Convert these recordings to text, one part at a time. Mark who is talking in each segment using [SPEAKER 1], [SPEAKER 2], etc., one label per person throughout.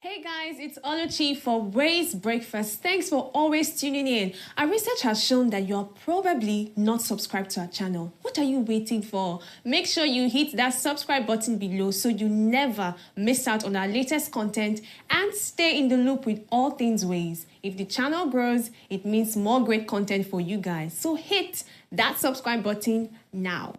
[SPEAKER 1] Hey guys, it's Oluchi for WAYS Breakfast. Thanks for always tuning in. Our research has shown that you're probably not subscribed to our channel. What are you waiting for? Make sure you hit that subscribe button below so you never miss out on our latest content and stay in the loop with all things WAYS. If the channel grows, it means more great content for you guys. So hit that subscribe button now.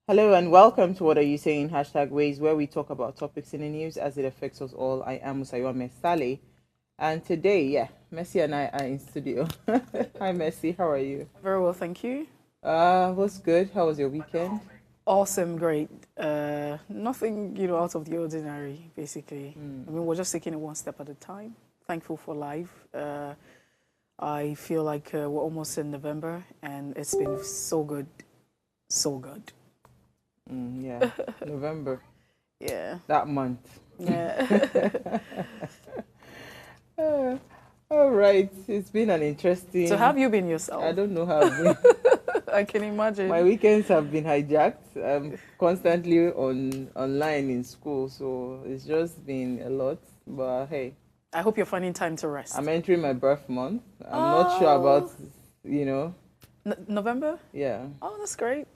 [SPEAKER 2] Hello and welcome to What Are You Saying? #Ways, where we talk about topics in the news as it affects us all. I am Musaywa Sale, and today, Messi and I are in studio. Hi, Messi. How are you?
[SPEAKER 3] Very well, thank you.
[SPEAKER 2] What's good? How was your weekend?
[SPEAKER 3] Awesome, great. Nothing, out of the ordinary, basically. I mean, we're just taking it one step at a time. Thankful for life. I feel like we're almost in November, and it's been so good. So good.
[SPEAKER 2] Yeah, November.
[SPEAKER 3] Yeah.
[SPEAKER 2] That month.
[SPEAKER 3] Yeah.
[SPEAKER 2] All right. It's been an interesting...
[SPEAKER 3] So how have you been yourself?
[SPEAKER 2] I don't know how I've been.
[SPEAKER 3] I can imagine.
[SPEAKER 2] My weekends have been hijacked. I'm constantly online in school, so it's just been a lot. But hey,
[SPEAKER 3] I hope you're finding time to rest.
[SPEAKER 2] I'm entering my birth month. I'm not sure about,
[SPEAKER 3] November?
[SPEAKER 2] Yeah.
[SPEAKER 3] Oh, that's great.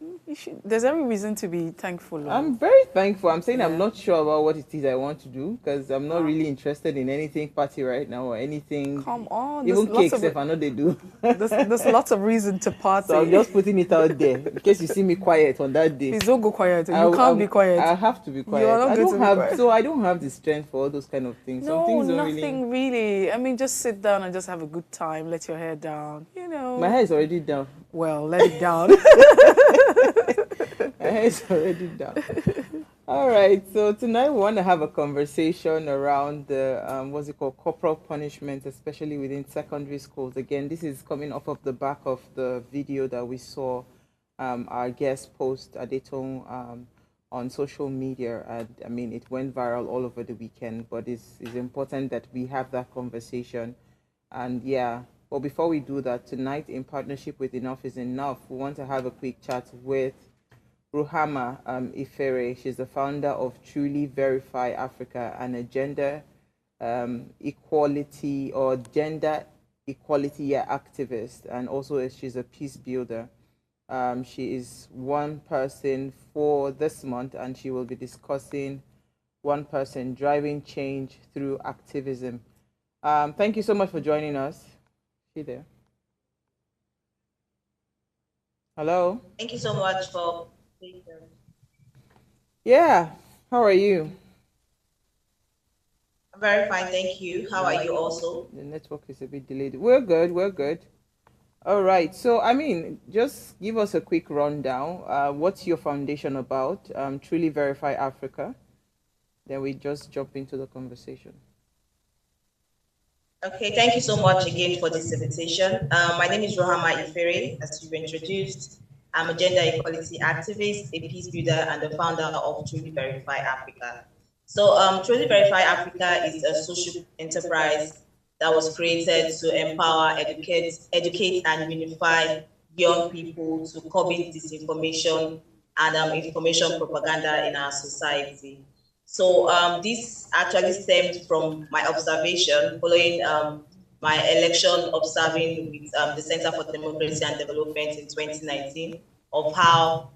[SPEAKER 3] There's every reason to be thankful.
[SPEAKER 2] I'm very thankful. I'm saying
[SPEAKER 3] Yeah.
[SPEAKER 2] I'm not sure about what it is I want to do because I'm not really interested in anything party right now or anything.
[SPEAKER 3] Come on.
[SPEAKER 2] Even cakes, if I know they do.
[SPEAKER 3] There's lots of reason to party.
[SPEAKER 2] So I'm just putting it out there in case you see me quiet on that day.
[SPEAKER 3] Please don't go quiet. You can't be quiet.
[SPEAKER 2] I have to be quiet.
[SPEAKER 3] You are not going to be quiet.
[SPEAKER 2] So I don't have the strength for all those kind of things.
[SPEAKER 3] No,
[SPEAKER 2] Some things don't
[SPEAKER 3] nothing really. I mean, just sit down and just have a good time. Let your hair down.
[SPEAKER 2] My hair is already down.
[SPEAKER 3] Well, let it down.
[SPEAKER 2] My hair is already down. All right. So tonight we want to have a conversation around the what's it called, corporal punishment, especially within secondary schools. Again, this is coming off of the back of the video that we saw our guest post Adetoun on social media, and I mean it went viral all over the weekend. But it's important that we have that conversation, and yeah. But before we do that, tonight in partnership with Enough is Enough, we want to have a quick chat with Ruhama Ifere. She's the founder of Truly Verify Africa and a gender equality activist, and also she's a peace builder. She is one person for this month, and she will be discussing one person driving change through activism. Thank you so much for joining us. There. Hello.
[SPEAKER 4] Thank you so much for.
[SPEAKER 2] Yeah. How are you?
[SPEAKER 4] I'm very fine, thank you. How are you also?
[SPEAKER 2] The network is a bit delayed. We're good. We're good. All right. So, I mean, just give us a quick rundown. What's your foundation about? Truly Verify Africa. Then we just jump into the conversation.
[SPEAKER 4] Okay, thank you so much again for this invitation. My name is Ruhama Ifere, as you've introduced. I'm a gender equality activist, a peace builder, and the founder of Truly Verify Africa. So Truly Verify Africa is a social enterprise that was created to empower, educate, and unify young people to combat disinformation and information propaganda in our society. So this actually stemmed from my observation following my election observing with the Center for Democracy and Development in 2019 of how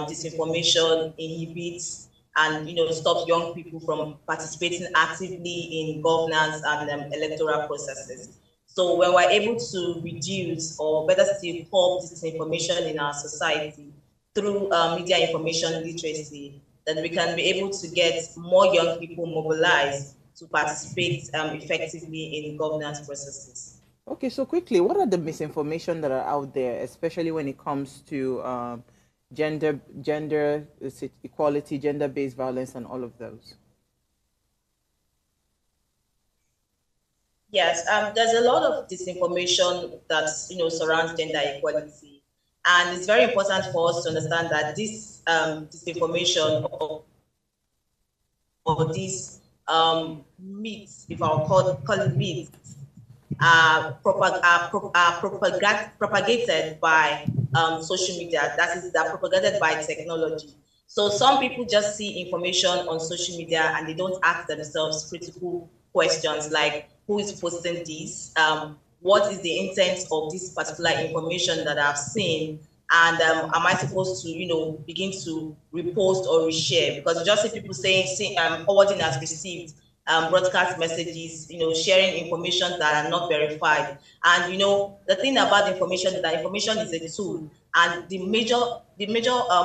[SPEAKER 4] disinformation inhibits and stops young people from participating actively in governance and electoral processes. So when we're able to reduce, or better still, curb disinformation in our society through media information literacy, then we can be able to get more young people mobilized to participate effectively in governance processes.
[SPEAKER 2] Okay, so quickly, what are the misinformation that are out there, especially when it comes to gender equality, gender-based violence, and all of those?
[SPEAKER 4] Yes, there's a lot of disinformation that surrounds gender equality, and it's very important for us to understand that this disinformation or these myths, if I'll call it myths, are propagated by social media. That is, they're propagated by technology. So some people just see information on social media and they don't ask themselves critical questions like, who is posting this? What is the intent of this particular information that I've seen? And am I supposed to, begin to repost or reshare? Because you just see people saying, forwarding as received, broadcast messages, sharing information that are not verified. And the thing about information is that information is a tool, and the major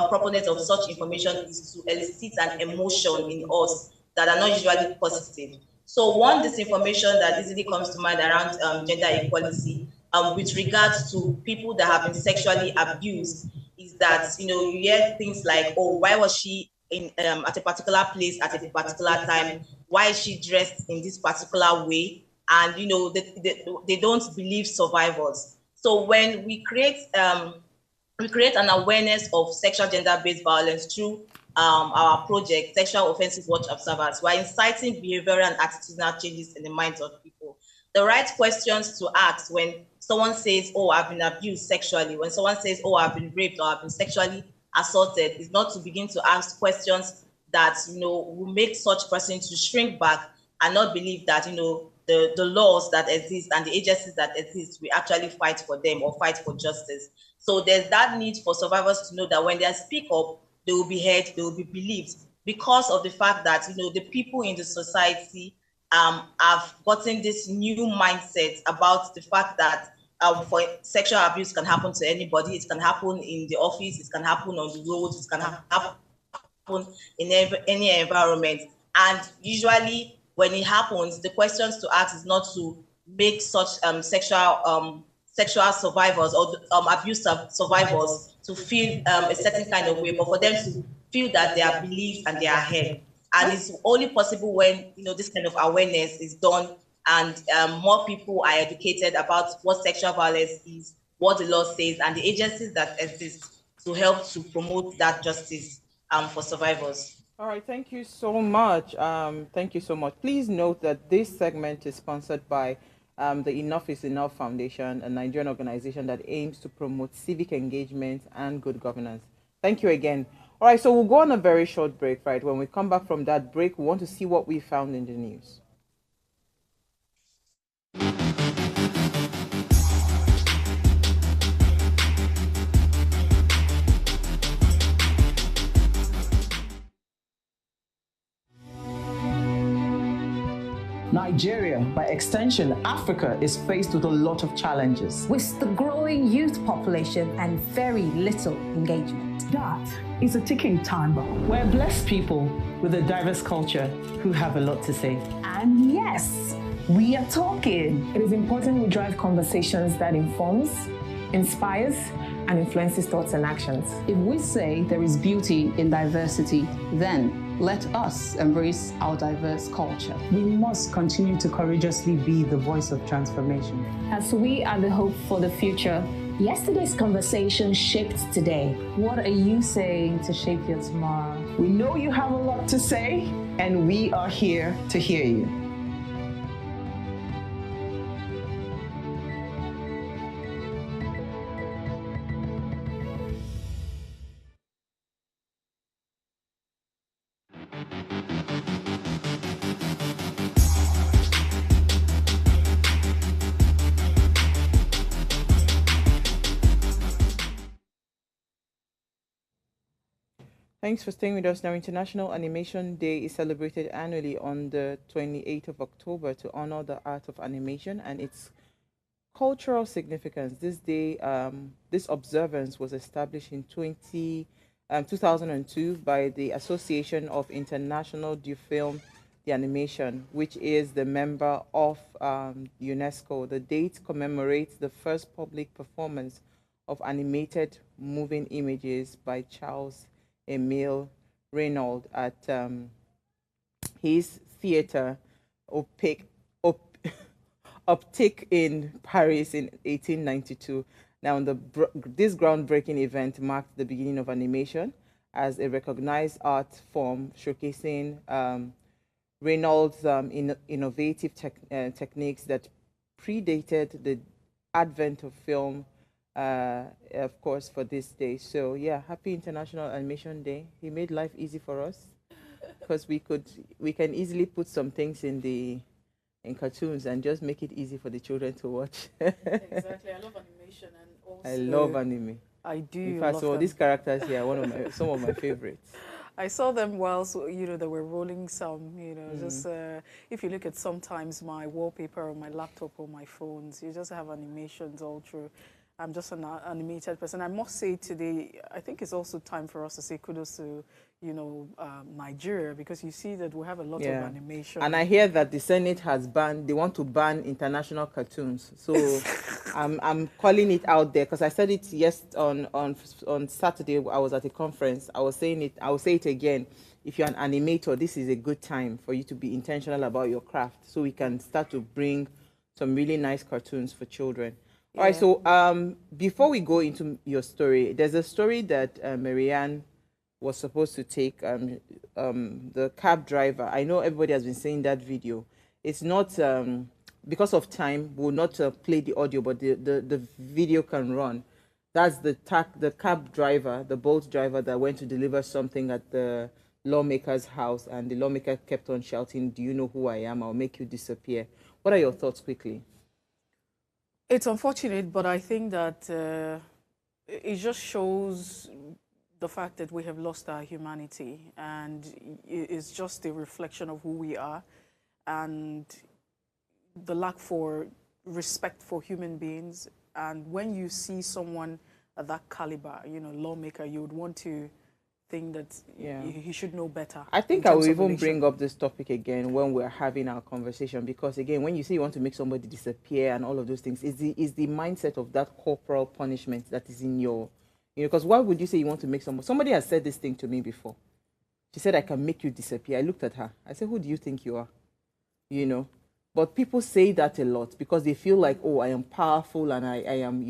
[SPEAKER 4] proponent of such information is to elicit an emotion in us that are not usually positive. So one disinformation that easily comes to mind around gender equality, with regards to people that have been sexually abused, is that you hear things like, oh, why was she in at a particular place at a particular time? Why is she dressed in this particular way? And they don't believe survivors. So when we create an awareness of sexual gender-based violence through our project, Sexual Offensive Watch Observers, we're inciting behavioral and attitudinal changes in the minds of people. The right questions to ask when someone says, oh, I've been abused sexually, when someone says, oh, I've been raped or I've been sexually assaulted, is not to begin to ask questions that will make such person to shrink back and not believe that the laws that exist and the agencies that exist will actually fight for them or fight for justice. So there's that need for survivors to know that when they speak up, they will be heard, they will be believed, because of the fact that the people in the society have gotten this new mindset about the fact that for sexual abuse can happen to anybody. It can happen in the office, it can happen on the roads, it can happen in any environment. And usually when it happens, the questions to ask is not to make such sexual survivors or abuse survivors to feel a certain kind of way, but for them to feel that they are believed and they are heard. And it's only possible when this kind of awareness is done and more people are educated about what sexual violence is, what the law says, and the agencies that exist to help to promote that justice for survivors.
[SPEAKER 2] All right, thank you so much. Thank you so much. Please note that this segment is sponsored by the Enough is Enough Foundation, a Nigerian organization that aims to promote civic engagement and good governance. Thank you again. All right, so we'll go on a very short break, right? When we come back from that break, we want to see what we found in the news.
[SPEAKER 5] Nigeria, by extension, Africa, is faced with a lot of challenges.
[SPEAKER 6] With the growing youth population and very little engagement.
[SPEAKER 7] That is a ticking time bomb.
[SPEAKER 5] We're blessed people with a diverse culture who have a lot to say.
[SPEAKER 7] And yes, we are talking.
[SPEAKER 8] It is important we drive conversations that informs, inspires, and influences thoughts and actions.
[SPEAKER 9] If we say there is beauty in diversity, then let us embrace our diverse culture.
[SPEAKER 10] We must continue to courageously be the voice of transformation.
[SPEAKER 8] As we are the hope for the future,
[SPEAKER 6] yesterday's conversation shaped today.
[SPEAKER 8] What are you saying to shape your tomorrow?
[SPEAKER 5] We know you have a lot to say, and we are here to hear you.
[SPEAKER 2] Thanks for staying with us. Now, International Animation Day is celebrated annually on the 28th of October to honor the art of animation and its cultural significance. This day, this observance was established in 2002 by the Association of International Du Film the animation, which is the member of UNESCO. The date commemorates the first public performance of animated moving images by Charles Emile Renaud at his theater Optique in Paris in 1892. Now, this groundbreaking event marked the beginning of animation as a recognized art form, showcasing Renaud's innovative techniques that predated the advent of film, of course, for this day. So yeah, happy International Animation Day. He made life easy for us because we can easily put some things in cartoons and just make it easy for the children to watch.
[SPEAKER 3] Exactly. I love animation and also
[SPEAKER 2] I love anime.
[SPEAKER 3] I do.
[SPEAKER 2] In fact, so these characters here are some of my favorites.
[SPEAKER 3] I saw them whilst, they were rolling some, just if you look at sometimes my wallpaper on my laptop or my phones, you just have animations all through. I'm just an animated person. I must say today, I think it's also time for us to say kudos to, Nigeria, because you see that we have a lot of animation.
[SPEAKER 2] And I hear that the Senate has they want to ban international cartoons. So I'm calling it out there because I said it on Saturday. I was at a conference. I was saying it. I will say it again. If you're an animator, this is a good time for you to be intentional about your craft, so we can start to bring some really nice cartoons for children. Yeah. All right. So before we go into your story, there's a story that Marianne was supposed to take the cab driver. I know everybody has been saying that video. It's not because of time. We'll not play the audio, but the video can run. That's the cab driver, the Bolt driver that went to deliver something at the lawmaker's house, and the lawmaker kept on shouting, "Do you know who I am? I'll make you disappear." What are your thoughts, quickly?
[SPEAKER 3] It's unfortunate, but I think that it just shows the fact that we have lost our humanity, and it's just a reflection of who we are and the lack for respect for human beings. And when you see someone at that caliber, lawmaker, you would want to think that he should know better.
[SPEAKER 2] I think I will even bring up this topic again when we're having our conversation, because again, when you say you want to make somebody disappear and all of those things, is the mindset of that corporal punishment that is in your, because why would you say you want to make somebody has said this thing to me before. She said, "I can make you disappear." I looked at her. I said, "Who do you think you are?" But people say that a lot because they feel like, "Oh, I am powerful and I am,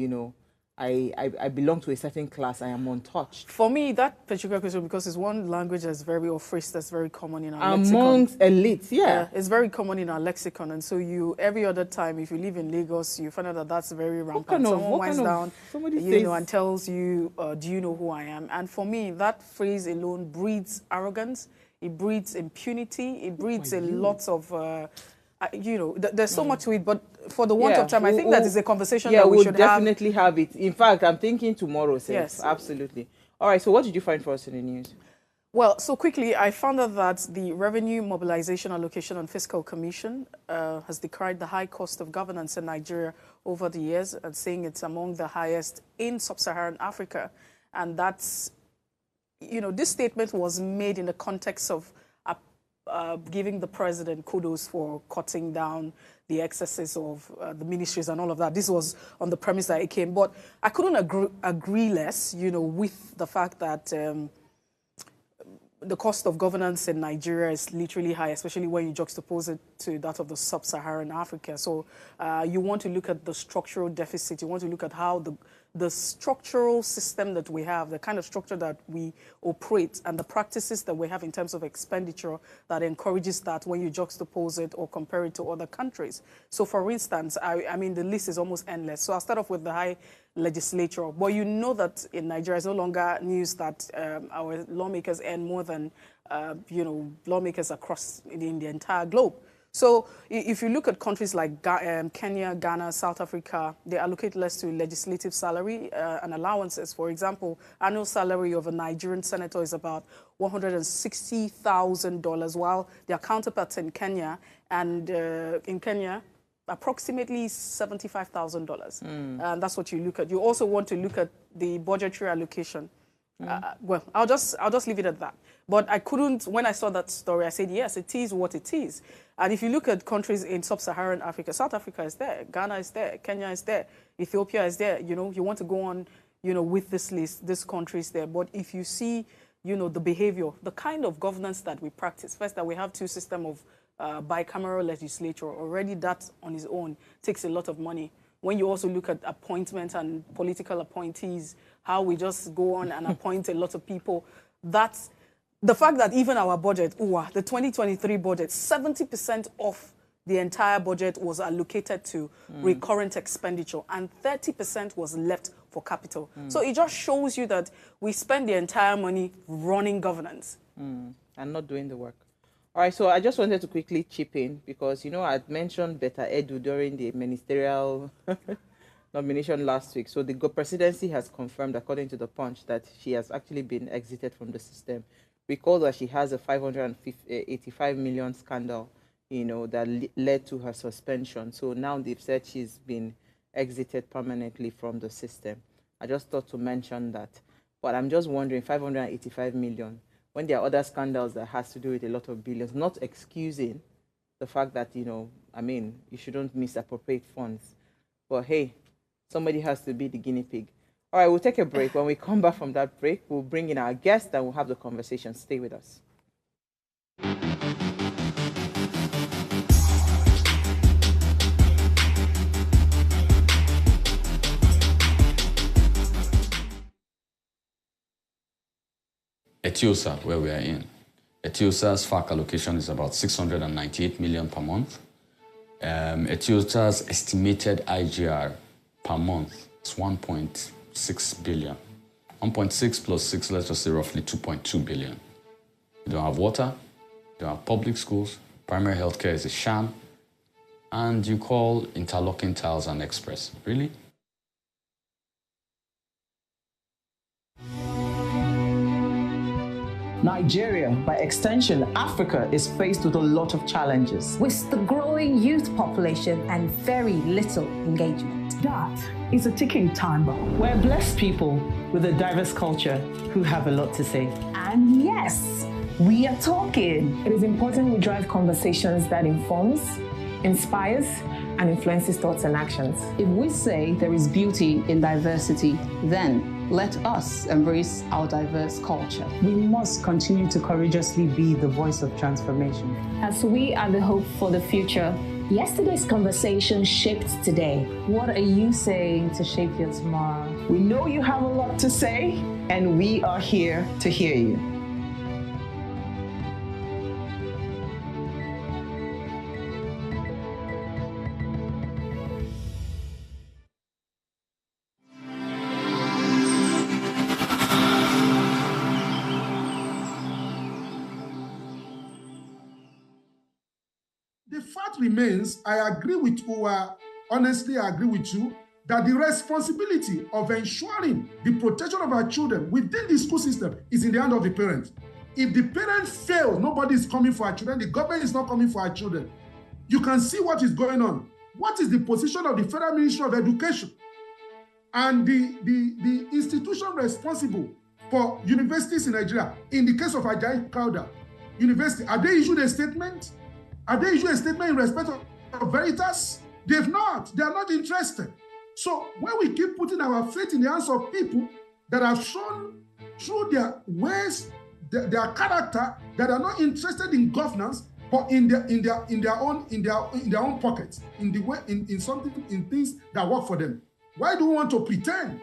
[SPEAKER 2] I belong to a certain class. I am untouched."
[SPEAKER 3] For me, that particular question, because it's one language that's or phrase that's very common in our lexicon.
[SPEAKER 2] Amongst elites, yeah.
[SPEAKER 3] It's very common in our lexicon. And so every other time, if you live in Lagos, you find out that that's very rampant. Someone winds down, and tells you, "Do you know who I am?" And for me, that phrase alone breeds arrogance. It breeds impunity. It breeds a lot of... there's so much to it, but for the want of time, I think that is a conversation that we should have.
[SPEAKER 2] Yeah, we'll definitely have it. In fact, I'm thinking tomorrow, Seth. Yes. Absolutely. All right, so what did you find for us in the news?
[SPEAKER 3] Well, so quickly, I found out that the Revenue Mobilization Allocation and Fiscal Commission has decried the high cost of governance in Nigeria over the years and saying it's among the highest in sub-Saharan Africa. And that's, this statement was made in the context of giving the president kudos for cutting down the excesses of the ministries and all of that. This was on the premise that it came. But I couldn't agree less, with the fact that the cost of governance in Nigeria is literally high, especially when you juxtapose it to that of the sub-Saharan Africa. So you want to look at the structural deficit. You want to look at how the structural system that we have, the kind of structure that we operate, and the practices that we have in terms of expenditure that encourages that when you juxtapose it or compare it to other countries. So for instance, I mean, the list is almost endless. So I'll start off with the high legislature. But you know that in Nigeria, it's no longer news that our lawmakers earn more than, lawmakers across in the entire globe. So if you look at countries like Kenya, Ghana, South Africa, they allocate less to legislative salary and allowances. For example, annual salary of a Nigerian senator is about $160,000, while their counterparts in Kenya approximately $75,000. And that's what you look at. You also want to look at the budgetary allocation. Well, I'll just leave it at that. But I couldn't, when I saw that story, I said, yes, it is what it is. And if you look at countries in sub-Saharan Africa, South Africa is there, Ghana is there, Kenya is there, Ethiopia is there. You want to go on, with this list, this country is there. But if you see, the behavior, the kind of governance that we practice, first that we have two systems of bicameral legislature, already that on its own takes a lot of money. When you also look at appointments and political appointees, how we just go on and appoint a lot of people, that's the fact that even our budget, the 2023 budget, 70% of the entire budget was allocated to recurrent expenditure and 30% was left for capital. So it just shows you that we spend the entire money running governance.
[SPEAKER 2] And not doing the work. All right, so I just wanted to quickly chip in because, I'd mentioned Beta Edu during the ministerial nomination last week. So the presidency has confirmed, according to the Punch, that she has actually been exited from the system. Recall that she has a 585 million scandal, that led to her suspension. So now they've said she's been exited permanently from the system. I just thought to mention that. But I'm just wondering, 585 million, when there are other scandals that has to do with a lot of billions, not excusing the fact that, you shouldn't misappropriate funds. But hey, somebody has to be the guinea pig. All right, we'll take a break. When we come back from that break, we'll bring in our guest and we'll have the conversation. Stay with us.
[SPEAKER 11] Etiosa, where we are in. Etiosa's FAC allocation is about 698 million per month. Etiosa's estimated IGR per month is 1.6 billion. 1.6 plus 6, let's just say roughly 2.2 billion. You don't have water, you don't have public schools, primary healthcare is a sham, and you call interlocking tiles an express. Really?
[SPEAKER 5] Nigeria, by extension, Africa, is faced with a lot of challenges.
[SPEAKER 6] With the growing youth population and very little engagement.
[SPEAKER 7] That is a ticking time bomb.
[SPEAKER 5] We're blessed people with a diverse culture who have a lot to say.
[SPEAKER 7] And yes, we are talking.
[SPEAKER 8] It is important we drive conversations that informs, inspires, and influences thoughts and actions.
[SPEAKER 9] If we say there is beauty in diversity, then let us embrace our diverse culture.
[SPEAKER 10] We must continue to courageously be the voice of transformation.
[SPEAKER 12] As we are the hope for the future, yesterday's conversation shaped today.
[SPEAKER 6] What are you saying to shape your tomorrow?
[SPEAKER 5] We know you have a lot to say, and we are here to hear you.
[SPEAKER 13] The fact remains, I agree with Uwa, honestly, I agree with you, that the responsibility of ensuring the protection of our children within the school system is in the hand of the parents. If the parents fail, nobody is coming for our children, the government is not coming for our children. You can see what is going on. What is the position of the Federal Ministry of Education and the institution responsible for universities in Nigeria? In the case of Ajayi Crowther University, have they issued a statement? Have they issued a statement in respect of Veritas? They've not. They are not interested. So when we keep putting our faith in the hands of people that have shown through their ways, their character, that are not interested in governance, but in their own pockets, in something, in things that work for them. Why do we want to pretend?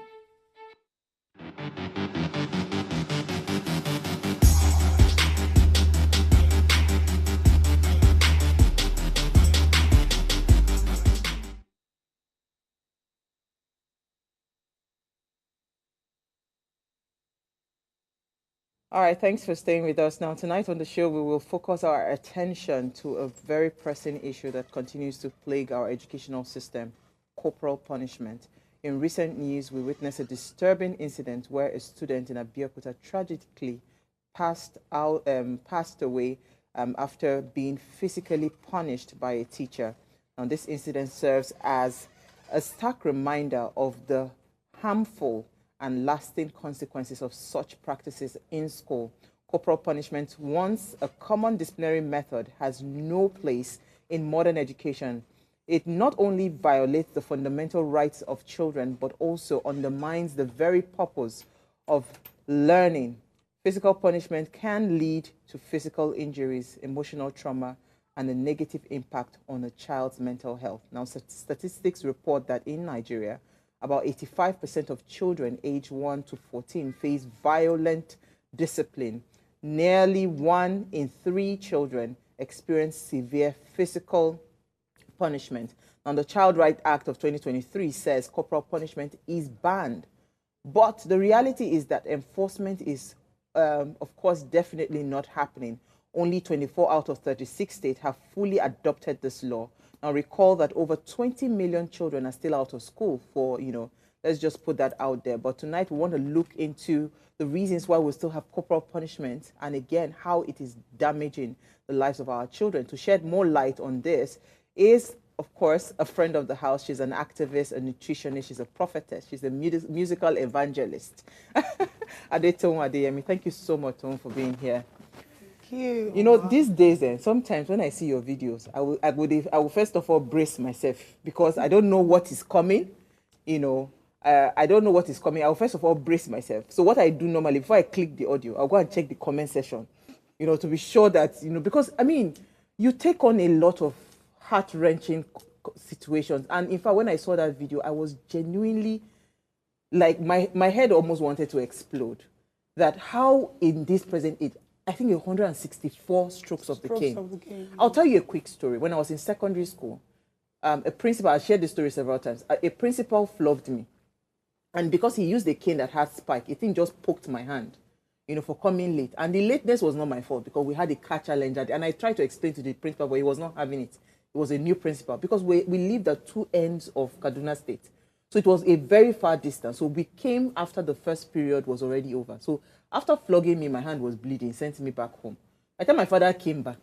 [SPEAKER 2] All right, thanks for staying with us. Now, tonight on the show, we will focus our attention to a very pressing issue that continues to plague our educational system, corporal punishment. In recent news, we witnessed a disturbing incident where a student in Abeokuta tragically passed away after being physically punished by a teacher. Now, this incident serves as a stark reminder of the harmful and lasting consequences of such practices in school. Corporal punishment, once a common disciplinary method, has no place in modern education. It not only violates the fundamental rights of children, but also undermines the very purpose of learning. Physical punishment can lead to physical injuries, emotional trauma, and a negative impact on a child's mental health. Now, statistics report that in Nigeria, about 85% of children aged 1 to 14 face violent discipline. Nearly 1 in 3 children experience severe physical punishment. Now, the Child Rights Act of 2023 says corporal punishment is banned. But the reality is that enforcement is, of course, definitely not happening. Only 24 out of 36 states have fully adopted this law. Now, recall that over 20 million children are still out of school for, let's just put that out there. But tonight, we want to look into the reasons why we still have corporal punishment and, again, how it is damaging the lives of our children. To shed more light on this is, of course, a friend of the house. She's an activist, a nutritionist, she's a prophetess, she's a musical evangelist. Adetoun Adeyemi, thank you so much, Tom, for being here. These days, sometimes when I see your videos, I will first of all brace myself because I don't know what is coming. I don't know what is coming. I will first of all brace myself. So what I do normally, before I click the audio, I'll go and check the comment section, to be sure that, because, you take on a lot of heart-wrenching situations. And in fact, when I saw that video, I was genuinely, like, my head almost wanted to explode. That how in this present age, I think 164 strokes of the cane. I'll tell you a quick story. When I was in secondary school, a principal, I shared this story several times, a principal flogged me. And because he used a cane that had spike, the thing just poked my hand, for coming late. And the lateness was not my fault because we had a car challenge. And I tried to explain to the principal, but he was not having it. It was a new principal because we lived at 2 ends of Kaduna State. So it was a very far distance. So we came after the first period was already over. So after flogging me, my hand was bleeding, sent me back home. By the time my father came back,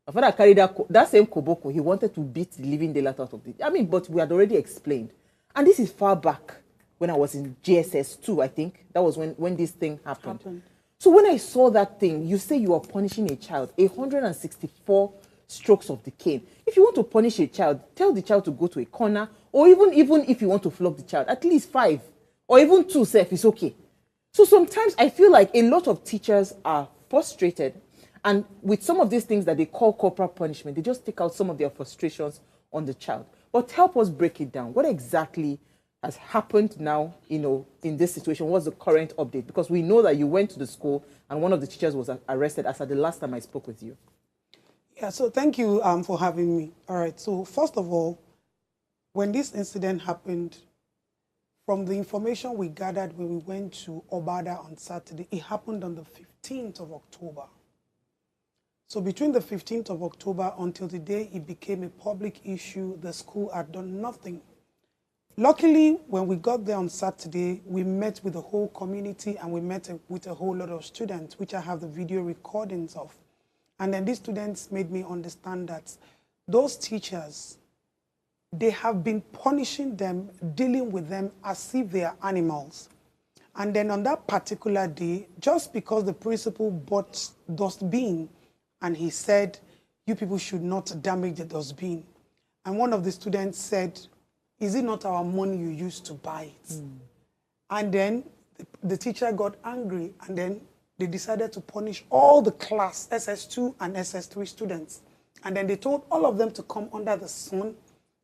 [SPEAKER 2] my father carried that same koboko. He wanted to beat the living daylight out of it. But we had already explained. And this is far back when I was in JSS 2, I think. That was when this thing happened. So when I saw that thing, you say you are punishing a child, 164 strokes of the cane. If you want to punish a child, tell the child to go to a corner, or even if you want to flog the child, at least 5 or even 2 self is okay. So sometimes I feel like a lot of teachers are frustrated, and with some of these things that they call corporal punishment, they just take out some of their frustrations on the child. But help us break it down. What exactly has happened now, in this situation? What's the current update? Because we know that you went to the school and one of the teachers was arrested as at the last time I spoke with you.
[SPEAKER 14] Yeah, so thank you for having me. All right, so first of all, when this incident happened, from the information we gathered when we went to Obada on Saturday, it happened on the 15th of October. So between the 15th of October until the day it became a public issue, the school had done nothing. Luckily, when we got there on Saturday, we met with the whole community and we met with a whole lot of students, which I have the video recordings of. And then these students made me understand that those teachers, they have been punishing them, dealing with them as if they are animals. And then on that particular day, just because the principal bought dustbin and he said, you people should not damage the dustbin. And one of the students said, is it not our money you used to buy it? And then the teacher got angry, and then they decided to punish all the class, SS2 and SS3 students. And then they told all of them to come under the sun,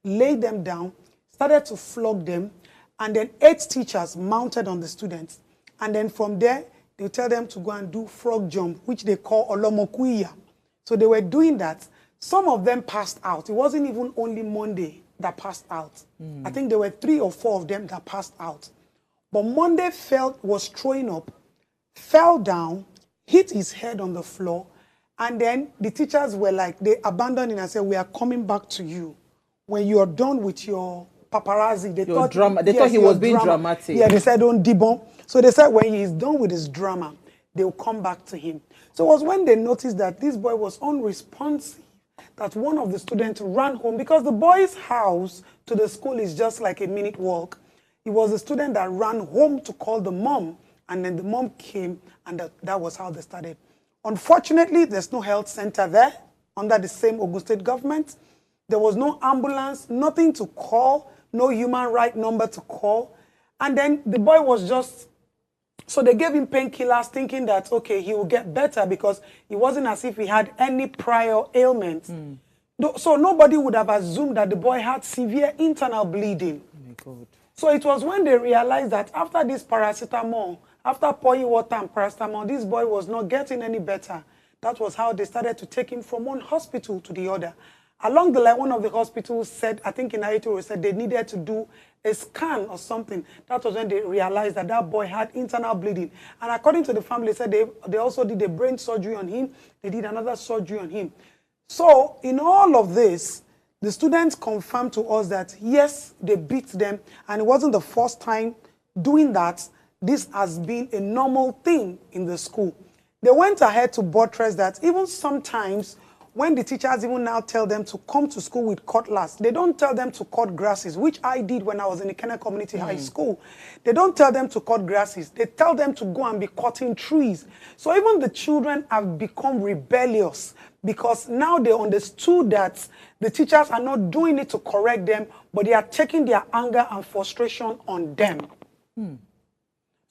[SPEAKER 14] lay them down, started to flog them, and then 8 teachers mounted on the students. And then from there, they tell them to go and do frog jump, which they call olomokuya. So they were doing that. Some of them passed out. It wasn't even only Monday that passed out. I think there were 3 or 4 of them that passed out. But Monday was throwing up, fell down, hit his head on the floor, and then the teachers were like, they abandoned him and said, we are coming back to you. When you are done with your paparazzi, they thought he was being dramatic. Yeah, they said, don't debunk. So they said, when he is done with his drama, they will come back to him. So it was when they noticed that this boy was unresponsive that one of the students ran home, because the boy's house to the school is just like a minute walk. It was the student that ran home to call the mom, and then the mom came, and that was how they started. Unfortunately, there's no health center there under the same Ogun State government. There was no ambulance, nothing to call, no human right number to call. And then the boy was just, so they gave him painkillers thinking that, okay, he will get better because it wasn't as if he had any prior ailments. So nobody would have assumed that the boy had severe internal bleeding.
[SPEAKER 2] Oh my God.
[SPEAKER 14] So it was when they realized that after this paracetamol, after pouring water and paracetamol, this boy was not getting any better. That was how they started to take him from one hospital to the other. Along the line, one of the hospitals said, I think in Adetoun, said they needed to do a scan or something. That was when they realized that that boy had internal bleeding. And according to the family, said they also did a brain surgery on him. They did another surgery on him. So in all of this, the students confirmed to us that, yes, they beat them. And it wasn't the first time doing that. This has been a normal thing in the school. They went ahead to buttress that even sometimes when the teachers even now tell them to come to school with cutlass, they don't tell them to cut grasses, which I did when I was in the Kenya Community High School. They don't tell them to cut grasses. They tell them to go and be cutting trees. So even the children have become rebellious because now they understood that the teachers are not doing it to correct them, but they are taking their anger and frustration on them.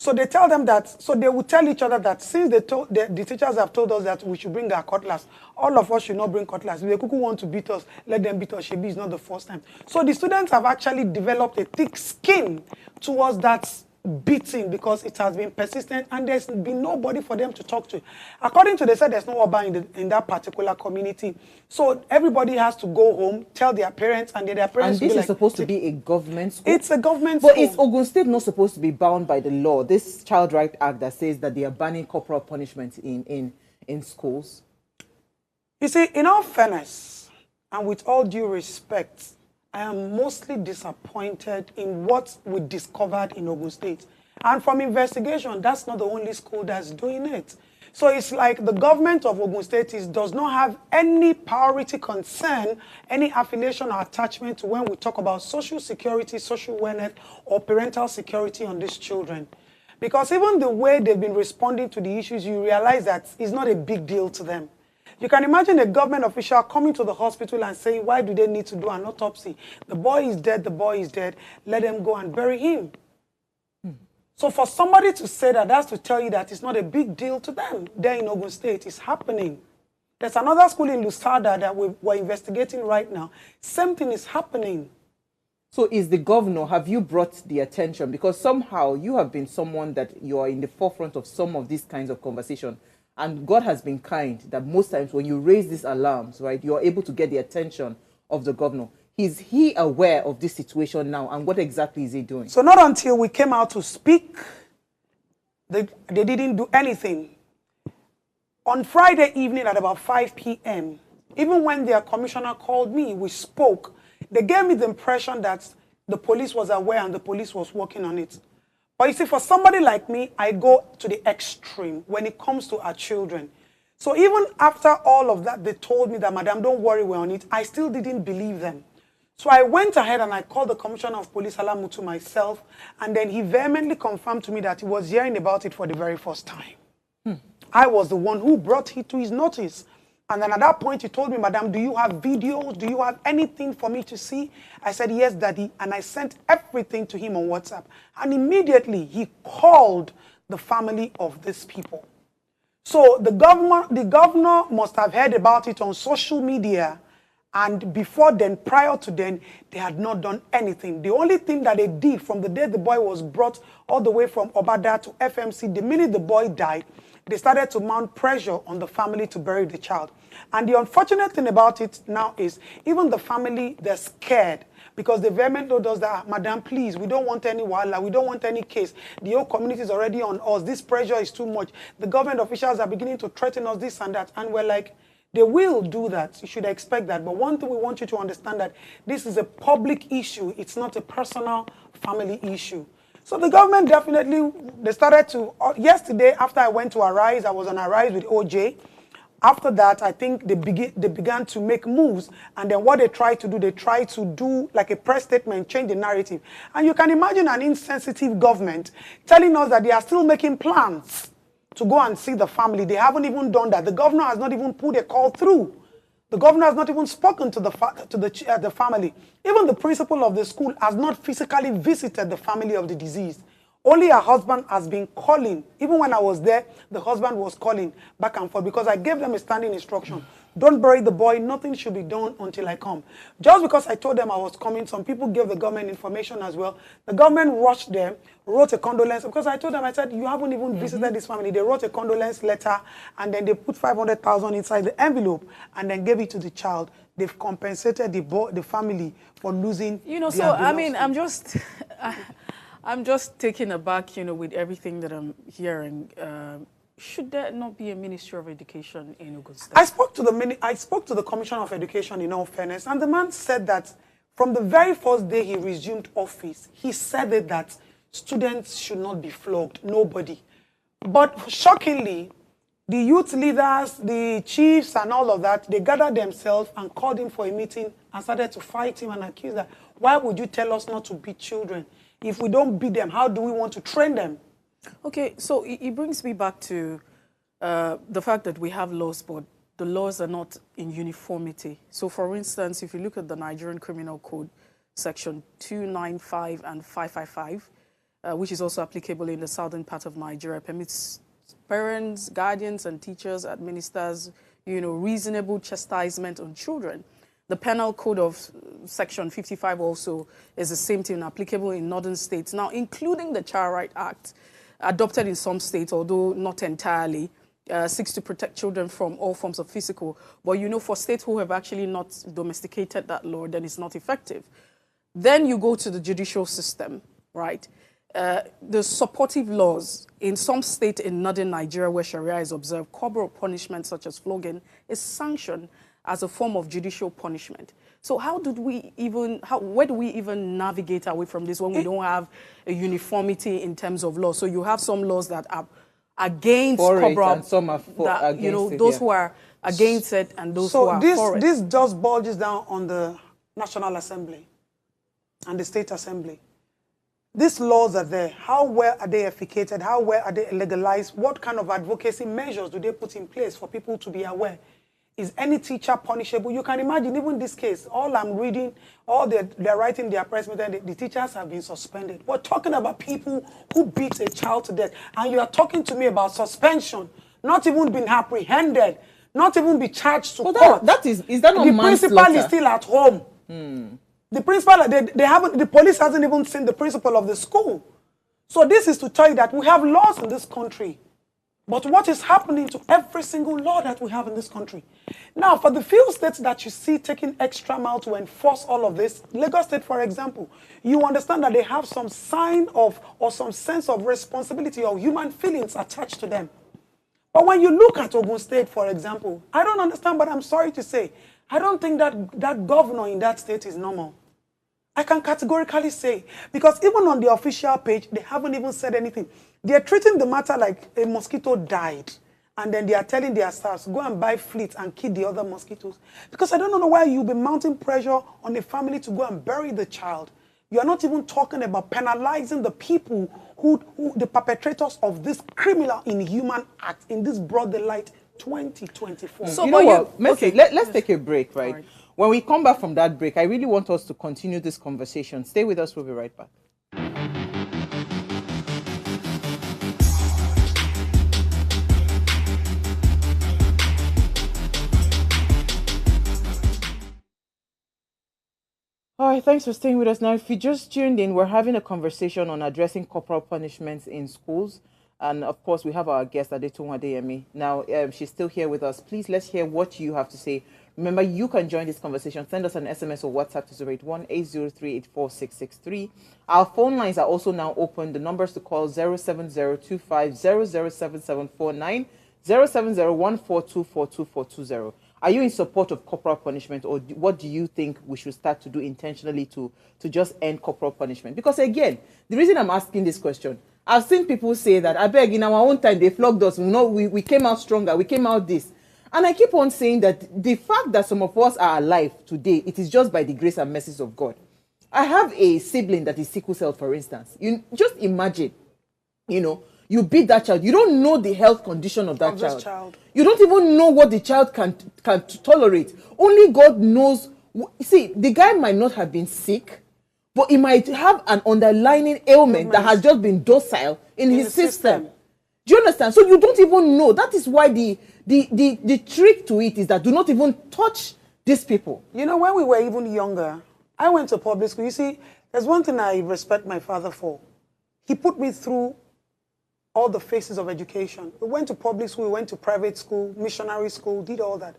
[SPEAKER 14] So they tell them that, so they will tell each other that since the teachers have told us that we should bring our cutlass, all of us should not bring cutlass. If the cuckoo want to beat us, let them beat us. Shebi is not the first time. So the students have actually developed a thick skin towards that beating because it has been persistent and there's been nobody for them to talk to. According to they said there's no Oba in that particular community. So everybody has to go home, tell their parents, and their parents.
[SPEAKER 2] And this is supposed to be a government school?
[SPEAKER 14] It's a government school.
[SPEAKER 2] But is Ogun State not supposed to be bound by the law? This Child Right Act that says that they are banning corporal punishment in schools?
[SPEAKER 14] You see, in all fairness, and with all due respect, I am mostly disappointed in what we discovered in Ogun State. And from investigation, that's not the only school that's doing it. So it's like the government of Ogun State does not have any priority concern, any affiliation or attachment to when we talk about social security, social wellness, or parental security on these children. Because even the way they've been responding to the issues, you realize that it's not a big deal to them. You can imagine a government official coming to the hospital and saying, why do they need to do an autopsy? The boy is dead, the boy is dead. Let them go and bury him. So for somebody to say that, that's to tell you that it's not a big deal to them. There in Ogun State, it's happening. There's another school in Lusada that we're investigating right now. Same thing is happening.
[SPEAKER 2] So is the governor, have you brought the attention? Because somehow you have been someone that you are in the forefront of some of these kinds of conversation. And God has been kind that most times when you raise these alarms, right, you're able to get the attention of the governor. Is he aware of this situation now? And what exactly is he doing?
[SPEAKER 14] So not until we came out to speak, they didn't do anything. On Friday evening at about 5 p.m., even when their commissioner called me, we spoke. They gave me the impression that the police was aware and the police was working on it. But you see, for somebody like me, I go to the extreme when it comes to our children. So even after all of that, they told me that, Madam, don't worry, we're on it. I still didn't believe them. So I went ahead and I called the Commissioner of Police, Alamutu, myself, and then he vehemently confirmed to me that he was hearing about it for the very first time. I was the one who brought it to his notice. And then at that point, he told me, Madam, do you have videos? Do you have anything for me to see? I said, yes, Daddy. And I sent everything to him on WhatsApp. And immediately, he called the family of these people. So the governor must have heard about it on social media. And before then, prior to then, they had not done anything. The only thing that they did from the day the boy was brought all the way from Obada to FMC, the minute the boy died, they started to mount pressure on the family to bury the child. And the unfortunate thing about it now is even the family, they're scared because the vehemently told us that, Madam, please, we don't want any wala, we don't want any case. The whole community is already on us. This pressure is too much. The government officials are beginning to threaten us this and that. And we're like, they will do that. You should expect that. But one thing we want you to understand that this is a public issue. It's not a personal family issue. So the government definitely, they started to, yesterday after I went to Arise, I was on Arise with OJ. After that, I think they began to make moves, and then what they try to do like a press statement, change the narrative. And you can imagine an insensitive government telling us that they are still making plans to go and see the family. They haven't even done that. The governor has not even put a call through. The governor has not even spoken to the family. Even the principal of the school has not physically visited the family of the deceased. Only her husband has been calling. Even when I was there, the husband was calling back and forth because I gave them a standing instruction. Don't bury the boy. Nothing should be done until I come. Just because I told them I was coming, some people gave the government information as well. The government rushed them, wrote a condolence. Because I told them, I said, you haven't even visited this family. They wrote a condolence letter, and then they put 500,000 inside the envelope, and then gave it to the child. They've compensated the family for losing.
[SPEAKER 3] So I mean, I'm just taken aback, with everything that I'm hearing. Should there not be a Ministry of Education in Ogun State?
[SPEAKER 14] I spoke to the Commissioner of Education, in all fairness, and the man said that from the very first day he resumed office, he said that students should not be flogged, nobody. But shockingly, the youth leaders, the chiefs and all of that, they gathered themselves and called him for a meeting and started to fight him and accuse that, why would you tell us not to beat children? If we don't beat them, how do we want to train them?
[SPEAKER 3] Okay, so it brings me back to the fact that we have laws, but the laws are not in uniformity. So, for instance, if you look at the Nigerian Criminal Code, Section 295 and 555, which is also applicable in the southern part of Nigeria, permits parents, guardians, and teachers, administers, reasonable chastisement on children. The Penal Code of Section 55 also is the same thing, applicable in northern states, now including the Child Right Act, adopted in some states, although not entirely, seeks to protect children from all forms of physical. But for states who have actually not domesticated that law, then it's not effective. Then you go to the judicial system, right? The supportive laws in some states in northern Nigeria where Sharia is observed, corporal punishment such as flogging is sanctioned as a form of judicial punishment. So where do we even navigate away from this when we don't have a uniformity in terms of law? So you have some laws that are against corporal, and some are against those who are against it and those who are for it.
[SPEAKER 14] This just boils down on the National Assembly and the State Assembly. These laws are there. How well are they efficated? How well are they legalized? What kind of advocacy measures do they put in place for people to be aware? Is any teacher punishable? You can imagine, even this case, all I'm reading, they're writing their press meeting, the teachers have been suspended. We're talking about people who beat a child to death, and you are talking to me about suspension, not even being apprehended, not even be charged to court.
[SPEAKER 2] Is that not manslaughter?
[SPEAKER 14] The principal is still at home. The principal, the police hasn't even seen the principal of the school. So this is to tell you that we have laws in this country. But what is happening to every single law that we have in this country? Now, for the few states that you see taking extra mile to enforce all of this, Lagos State, for example, you understand that they have some sign of or some sense of responsibility or human feelings attached to them. But when you look at Ogun State, for example, I don't understand, but I'm sorry to say, I don't think that governor in that state is normal. I can categorically say, because even on the official page, they haven't even said anything. They're treating the matter like a mosquito died. And then they are telling their staffs, go and buy fleet and kill the other mosquitoes. Because I don't know why you'll be mounting pressure on a family to go and bury the child. You are not even talking about penalizing the people who the perpetrators of this criminal, inhuman act in this broad daylight 2024.
[SPEAKER 2] So you know what, Mercy, let's take a break, right? When we come back from that break, I really want us to continue this conversation. Stay with us, we'll be right back. All right, thanks for staying with us. Now, if you just tuned in, we're having a conversation on addressing corporal punishments in schools. And of course, we have our guest, Adetoun. Now, she's still here with us. Please, let's hear what you have to say. Remember, you can join this conversation. Send us an SMS or WhatsApp to 081-803-84663. Our phone lines are also now open. The numbers to call 07025007749, 07014242420. Are you in support of corporal punishment, or what do you think we should start to do intentionally to just end corporal punishment? Because again, the reason I'm asking this question, I've seen people say that, I beg, in our own time, they flogged us. We came out stronger. We came out this. And I keep on saying that the fact that some of us are alive today, it is just by the grace and mercies of God. I have a sibling that is sickle cell, for instance. You just imagine, you know, you beat that child. You don't know the health condition of that child. You don't even know what the child can tolerate. Only God knows. See, the guy might not have been sick, but he might have an underlying ailment that has just been docile in his system. Do you understand? So you don't even know. That is why the trick to it is that do not even touch these people.
[SPEAKER 14] You know, when we were even younger, I went to public school. You see, there's one thing I respect my father for. He put me through all the phases of education. We went to public school, we went to private school, missionary school, did all that.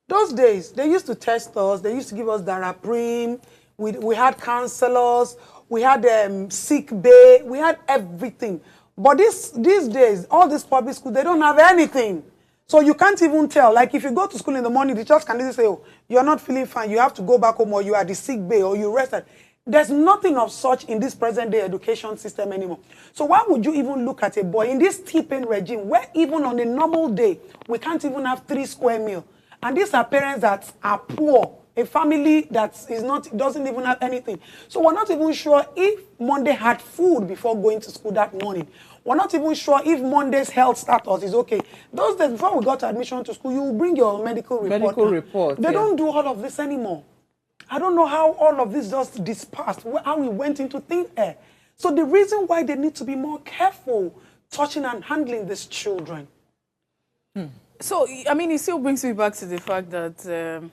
[SPEAKER 14] Those days, they used to test us. They used to give us Daraprim. We had counselors. We had sick bay. We had everything. But these days, all these public schools, they don't have anything. So you can't even tell. Like if you go to school in the morning, the teachers can easily say, oh, you're not feeling fine. You have to go back home, or you are the sick bay, or you rested. There's nothing of such in this present-day education system anymore. So why would you even look at a boy in this stipend regime where even on a normal day, we can't even have 3 square meals? And these are parents that are poor, a family that doesn't even have anything. So we're not even sure if Monday had food before going to school that morning. We're not even sure if Monday's health status is okay. Those days before we got admission to school, you bring your medical report. They don't do all of this anymore. I don't know how all of this just dispersed, how we went into thin air. So the reason why they need to be more careful touching and handling these children.
[SPEAKER 3] So, I mean, it still brings me back to the fact that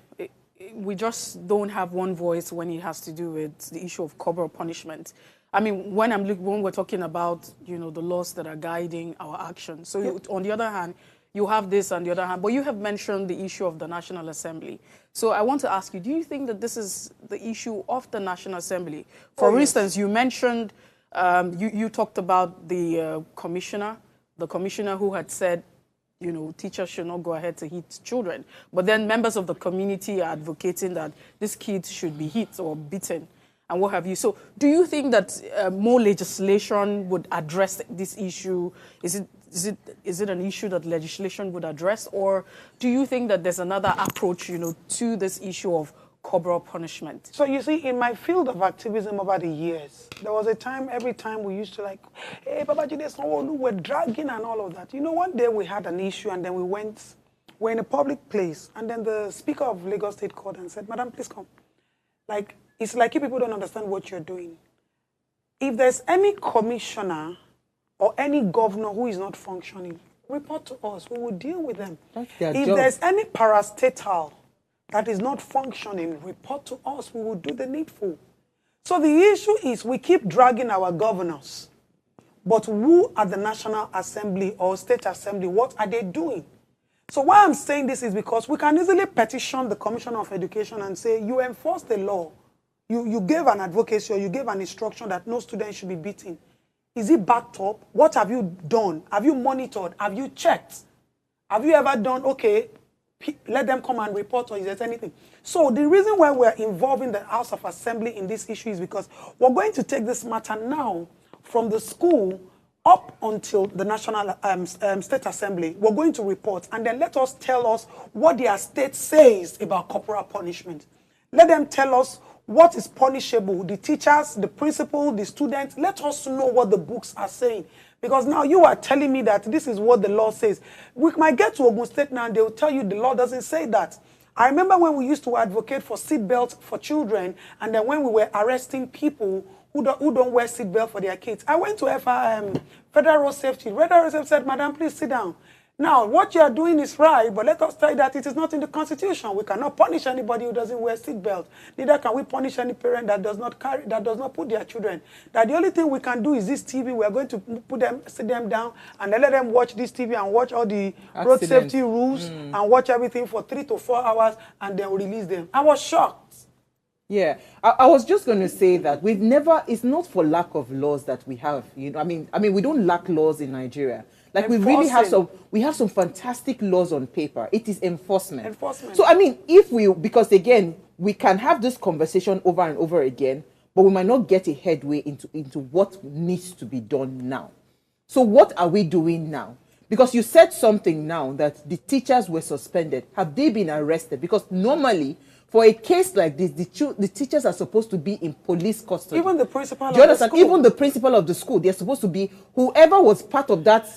[SPEAKER 3] we just don't have one voice when it has to do with the issue of corporal punishment. I mean, when we're talking about, you know, the laws that are guiding our actions. So on the other hand, you have this on the other hand, but you have mentioned the issue of the National Assembly. So I want to ask you, do you think that this is the issue of the National Assembly? For instance, you mentioned, you talked about the commissioner who had said, you know, teachers should not go ahead to hit children. But then members of the community are advocating that these kids should be hit or beaten and what have you. So do you think that more legislation would address this issue? Is it an issue that legislation would address? Or do you think that there's another approach, you know, to this issue of corporal punishment?
[SPEAKER 14] So you see, in my field of activism over the years, there was a time, every time we used to like, hey, Babajide, we're dragging and all of that. You know, one day we had an issue and then we're in a public place, and then the Speaker of Lagos State called and said, Madam, please come. Like, it's like you people don't understand what you're doing. If there's any commissioner or any governor who is not functioning, report to us. We will deal with them. If there's any parastatal that is not functioning, report to us. We will do the needful. So the issue is we keep dragging our governors. But who at the National Assembly or State Assembly, what are they doing? So why I'm saying this is because we can easily petition the Commissioner of Education and say, you enforced the law. You gave an advocacy or you gave an instruction that no student should be beaten. Is it backed up? What have you done? Have you monitored? Have you checked? Have you ever done, okay, let them come and report, or is there anything? So the reason why we're involving the House of Assembly in this issue is because we're going to take this matter now from the school up until the National State Assembly. We're going to report, and then let us tell us what their state says about corporal punishment. Let them tell us what is punishable, the teachers, the principal, the students. Let us know what the books are saying. Because now you are telling me that this is what the law says. We might get to Ogun State now and they will tell you the law doesn't say that. I remember when we used to advocate for seatbelts for children, and then when we were arresting people who don't wear seatbelt for their kids. I went to Federal Road Safety. Federal Road Safety said, Madam, please sit down. Now, what you are doing is right, but let us tell you that it is not in the Constitution. We cannot punish anybody who doesn't wear seatbelt. Neither can we punish any parent that does not put their children. That the only thing we can do is this TV. We are going to sit them down and then let them watch this TV and watch all the road safety rules and watch everything for 3 to 4 hours, and then release them. I was shocked.
[SPEAKER 2] Yeah, I was just going to say that it's not for lack of laws that we have. You know, I mean, we don't lack laws in Nigeria. Like we really have some fantastic laws on paper. It is enforcement. So I mean, because again, we can have this conversation over and over again, but we might not get a headway into what needs to be done now. So what are we doing now? Because you said something now that the teachers were suspended. Have they been arrested? Because normally, for a case like this, the teachers are supposed to be in police custody.
[SPEAKER 14] Even the principal
[SPEAKER 2] Do you
[SPEAKER 14] of the
[SPEAKER 2] understand?
[SPEAKER 14] school.
[SPEAKER 2] Even the principal of the school, they're supposed to be, whoever was part of that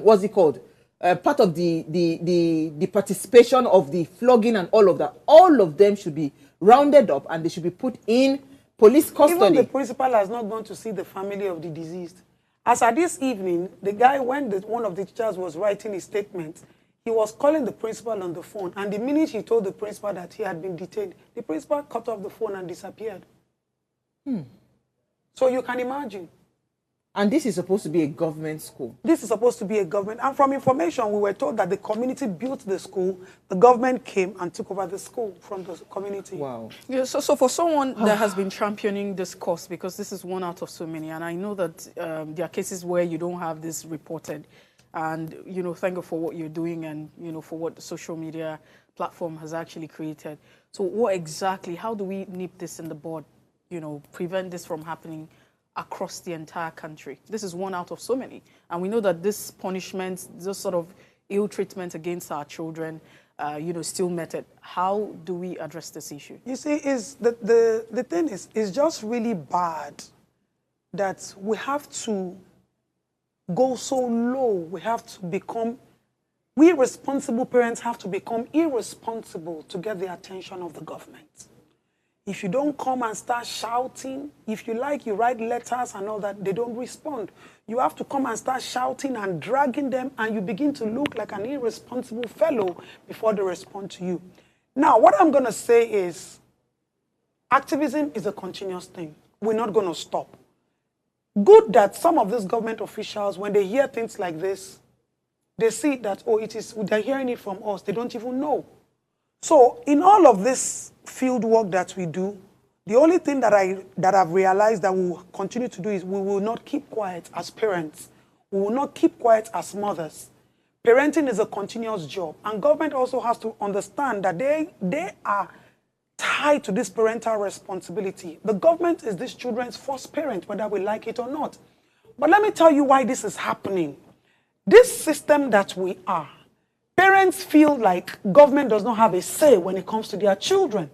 [SPEAKER 2] what's it called? Part of the participation of the flogging and all of that. All of them should be rounded up and they should be put in police custody.
[SPEAKER 14] Even the principal has not gone to see the family of the deceased. As at this evening, the guy, when one of the teachers was writing his statement, he was calling the principal on the phone. And the minute he told the principal that he had been detained, the principal cut off the phone and disappeared. So you can imagine.
[SPEAKER 2] And this is supposed to be a government school.
[SPEAKER 14] This is supposed to be a government. And from information, we were told that the community built the school. The government came and took over the school from the community.
[SPEAKER 2] Wow.
[SPEAKER 3] Yeah, so for someone that has been championing this cause, because this is one out of so many, and I know that there are cases where you don't have this reported, and, you know, thank you for what you're doing and, you know, for what the social media platform has actually created. So what exactly, how do we nip this in the bud, you know, prevent this from happening across the entire country? This is one out of so many. And we know that this punishment, this sort of ill treatment against our children, you know, still meted. How do we address this issue?
[SPEAKER 14] You see, is the thing is, it's just really bad that we have to go so low. We have to become, we responsible parents have to become irresponsible to get the attention of the government. If you don't come and start shouting, if you like, you write letters and all that, they don't respond. You have to come and start shouting and dragging them, and you begin to look like an irresponsible fellow before they respond to you. Now, what I'm going to say is, activism is a continuous thing. We're not going to stop. Good that some of these government officials, when they hear things like this, they see that, oh, they're hearing it from us. They don't even know. So in all of this field work that we do, the only thing that I've realized that we will continue to do is we will not keep quiet as parents. We will not keep quiet as mothers. Parenting is a continuous job, and government also has to understand that they are tied to this parental responsibility. The government is these children's first parent, whether we like it or not. But let me tell you why this is happening. This system that we are, parents feel like government does not have a say when it comes to their children.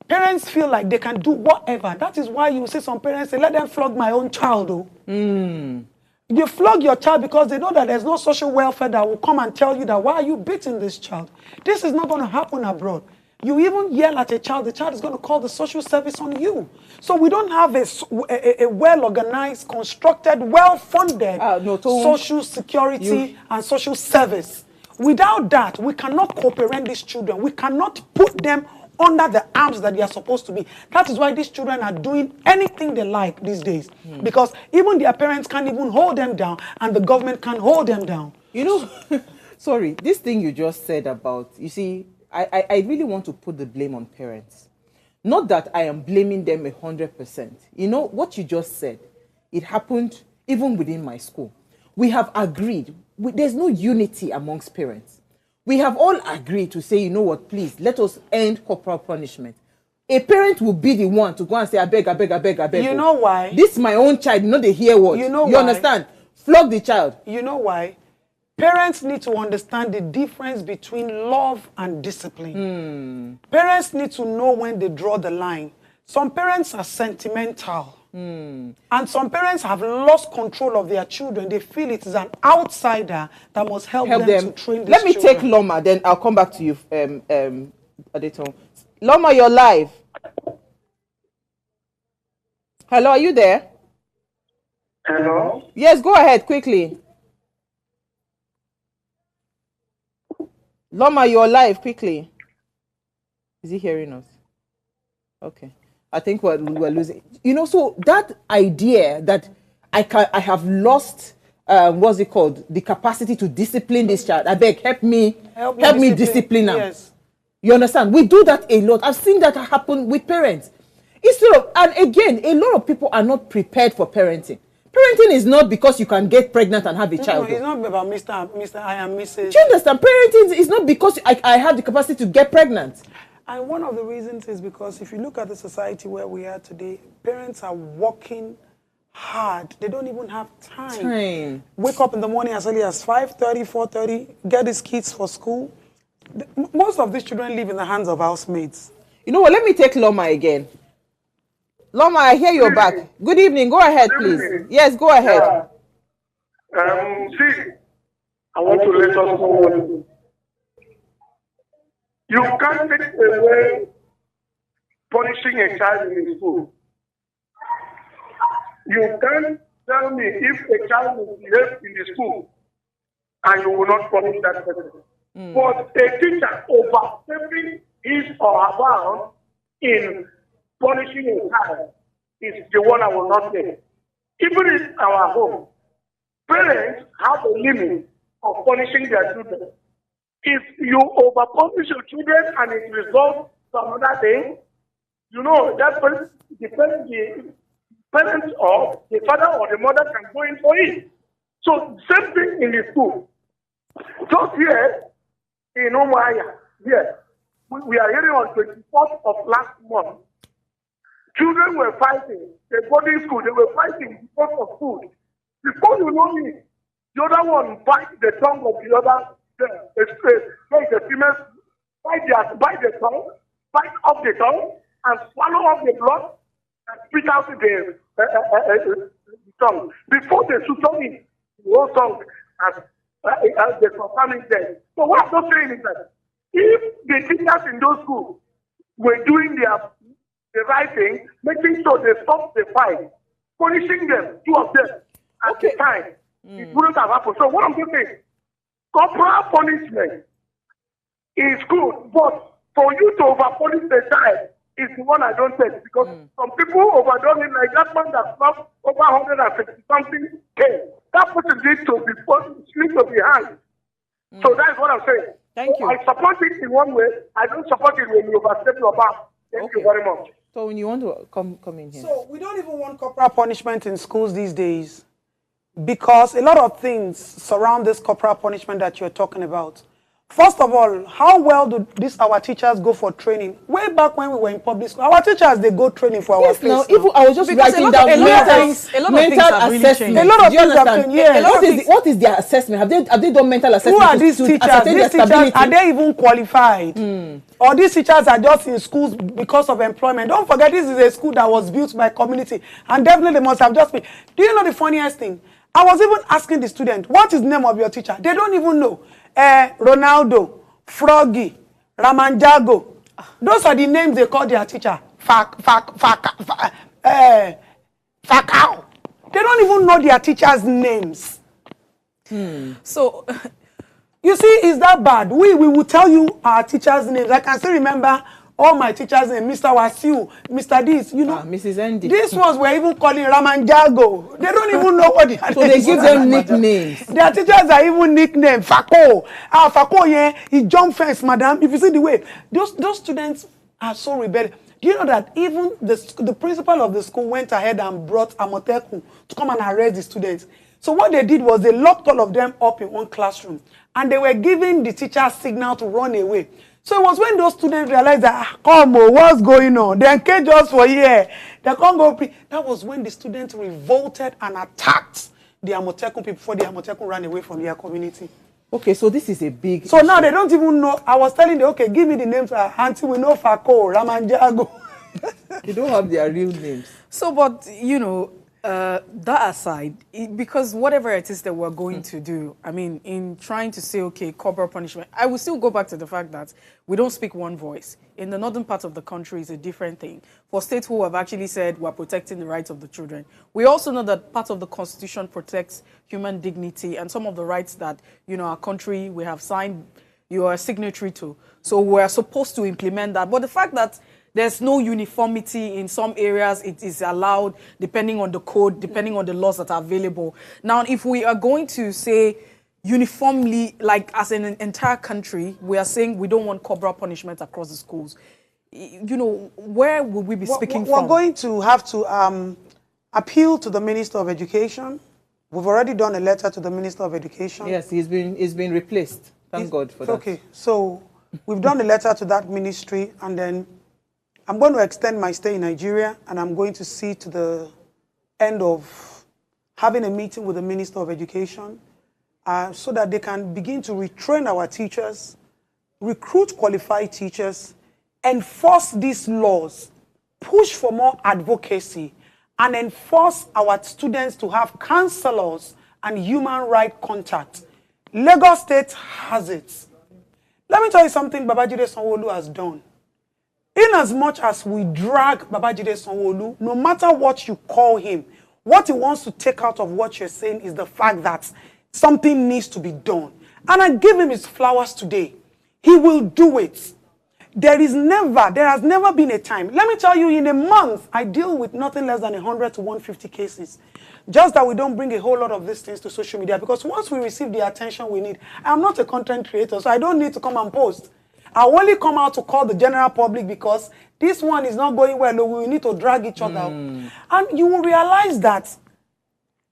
[SPEAKER 14] Parents feel like they can do whatever. That is why you see some parents say, let them flog my own child. You flog your child because they know that there's no social welfare that will come and tell you that, why are you beating this child? This is not going to happen abroad. You even yell at a child, the child is going to call the social service on you. So we don't have a well-organized, constructed, well-funded social security and social service. Without that, we cannot co-parent these children. We cannot put them under the arms that they are supposed to be. That is why these children are doing anything they like these days. Because even their parents can't even hold them down, and the government can't hold them down.
[SPEAKER 2] You know, sorry, this thing you just said about, you see, I really want to put the blame on parents. Not that I am blaming them 100%. You know, what you just said, it happened even within my school. We have agreed. There's no unity amongst parents. We have all agreed to say, you know what, please, let us end corporal punishment. A parent will be the one to go and say, I beg.
[SPEAKER 14] You know why?
[SPEAKER 2] This is my own child, you know they hear what.
[SPEAKER 14] You know why?
[SPEAKER 2] You understand? Flog the child.
[SPEAKER 14] You know why? Parents need to understand the difference between love and discipline. Parents need to know when they draw the line. Some parents are sentimental. And some parents have lost control of their children. They feel it is an outsider that must help them to train these
[SPEAKER 2] Let me
[SPEAKER 14] children.
[SPEAKER 2] take Loma, then I'll come back to you, Adetoun. Loma, you're live. Hello, are you there?
[SPEAKER 15] Hello?
[SPEAKER 2] Yes, go ahead, quickly. Loma, you're live, quickly. Is he hearing us? Okay. I think we're losing. You know, so that idea that I have lost, what's it called? The capacity to discipline this child. I beg, help me discipline him.
[SPEAKER 14] Yes.
[SPEAKER 2] You understand? We do that a lot. I've seen that happen with parents. And again, a lot of people are not prepared for parenting. Parenting is not because you can get pregnant and have a child.
[SPEAKER 14] No, it's not about Mr. I am Mrs.
[SPEAKER 2] Do you understand? Parenting is not because I have the capacity to get pregnant.
[SPEAKER 14] And one of the reasons is because if you look at the society where we are today, parents are working hard. They don't even have time. Wake up in the morning as early as 5:30, 4:30, get these kids for school. Most of these children live in the hands of housemates.
[SPEAKER 2] You know what? Let me take Loma again. Loma, I hear you're back. Good evening. Go ahead, please. Yes, go ahead.
[SPEAKER 15] See, I want to let us know one. You can't take away punishing a child in school. You can't tell me if a child will behave in the school and you will not punish that person. But a teacher overstepping his or her bound in punishing a child is the one I will not take. Even in our home, parents have a limit of punishing their children. If you overpunish your children and it results some other thing, you know that person, the parents or the father or the mother can go in for it. So same thing in the school. Just here in Omaya, here, we are hearing on 24th of last month, children were fighting, the boarding school, they were fighting because of food. Before you know me, the other one bites the tongue of the other, the female, bite the tongue, bite off the tongue, and swallow up the blood, and spit out the tongue. Before they shoot on it, the whole tongue as the confirming death. So what I'm not saying is that if the teachers in those schools were doing the right thing, making sure they stop the fight, punishing them, two of them, at the time, it wouldn't have happened. So what I'm saying, corporal punishment is good, but for you to over-punish the child is the one I don't take, because some people overdone it, like that man that lost over 150 something K. That person needs to be hanged. So that's what I'm saying.
[SPEAKER 2] Thank you.
[SPEAKER 15] I support it in one way. I don't support it when you overstep your bounds. Thank you very much.
[SPEAKER 2] So when you want to come in here.
[SPEAKER 14] So we don't even want corporal punishment in schools these days, because a lot of things surround this corporal punishment that you're talking about. First of all, how well do our teachers go for training? Way back when we were in public school, our teachers, they go training for our place.
[SPEAKER 2] Even I was just writing down mental assessment.
[SPEAKER 14] A lot of things have changed. Yes.
[SPEAKER 2] What is their assessment? Have they done mental assessment?
[SPEAKER 14] Who are these teachers? These teachers, are they even qualified? Or these teachers are just in schools because of employment? Don't forget, this is a school that was built by community, and definitely they must have just been. Do you know the funniest thing? I was even asking the student, what is the name of your teacher? They don't even know. Ronaldo, Froggy, Ramanjago. Those are the names they call their teacher. Fakao. They don't even know their teachers' names. So, you see, is that bad? We will tell you our teachers' names. I can still remember all my teachers' names, Mr. Wasiu, Mr. This, you know.
[SPEAKER 2] Mrs. Andy.
[SPEAKER 14] These ones were even calling Ramanjago. They don't even know what they are.
[SPEAKER 2] So they give them nicknames.
[SPEAKER 14] Their teachers are even nicknamed Fako. Fako, yeah, he jump fence, madam. If you see the way, those students are so rebellious. Do you know that even the principal of the school went ahead and brought Amotekun to come and arrest the students? So what they did was they locked all of them up in one classroom, and they were giving the teacher signal to run away. So it was when those students realized that, come on, what's going on? They engaged us for a year. They can't go. That was when the students revolted and attacked the Amotekun people before the Amotekun ran away from their community.
[SPEAKER 2] Okay, so this is a big
[SPEAKER 14] So issue. Now they don't even know. I was telling them, okay, give me the names until we know Fako, Ramanjago.
[SPEAKER 2] They don't have their real names.
[SPEAKER 3] So, but, you know, that aside, because whatever it is that we're going to do, I mean, in trying to say, okay, corporal punishment, I will still go back to the fact that we don't speak one voice. In the northern part of the country is a different thing. For states who have actually said we're protecting the rights of the children, we also know that part of the Constitution protects human dignity and some of the rights that, you know, our country, we have signed, you are a signatory to. So we're supposed to implement that. But the fact that there's no uniformity in some areas, it is allowed depending on the code, depending on the laws that are available. Now, if we are going to say uniformly, like as an entire country, we are saying we don't want corporal punishment across the schools. You know, where will we be speaking from?
[SPEAKER 14] We're going to have to appeal to the Minister of Education. We've already done a letter to the Minister of Education.
[SPEAKER 2] Yes, he's been replaced. Thank God for that.
[SPEAKER 14] Okay, so we've done a letter to that ministry, and then I'm going to extend my stay in Nigeria, and I'm going to see to the end of having a meeting with the Minister of Education so that they can begin to retrain our teachers, recruit qualified teachers, enforce these laws, push for more advocacy, and enforce our students to have counselors and human rights contact. Lagos State has it. Let me tell you something Babajide Sanwo-Olu has done. In as much as we drag Babajide Sanwo-Olu, no matter what you call him, what he wants to take out of what you're saying is the fact that something needs to be done. And I give him his flowers today. He will do it. There has never been a time. Let me tell you, in a month, I deal with nothing less than 100 to 150 cases. Just that we don't bring a whole lot of these things to social media, because once we receive the attention we need, I'm not a content creator, so I don't need to come and post. I only come out to call the general public because this one is not going well, we need to drag each other out. And you will realize that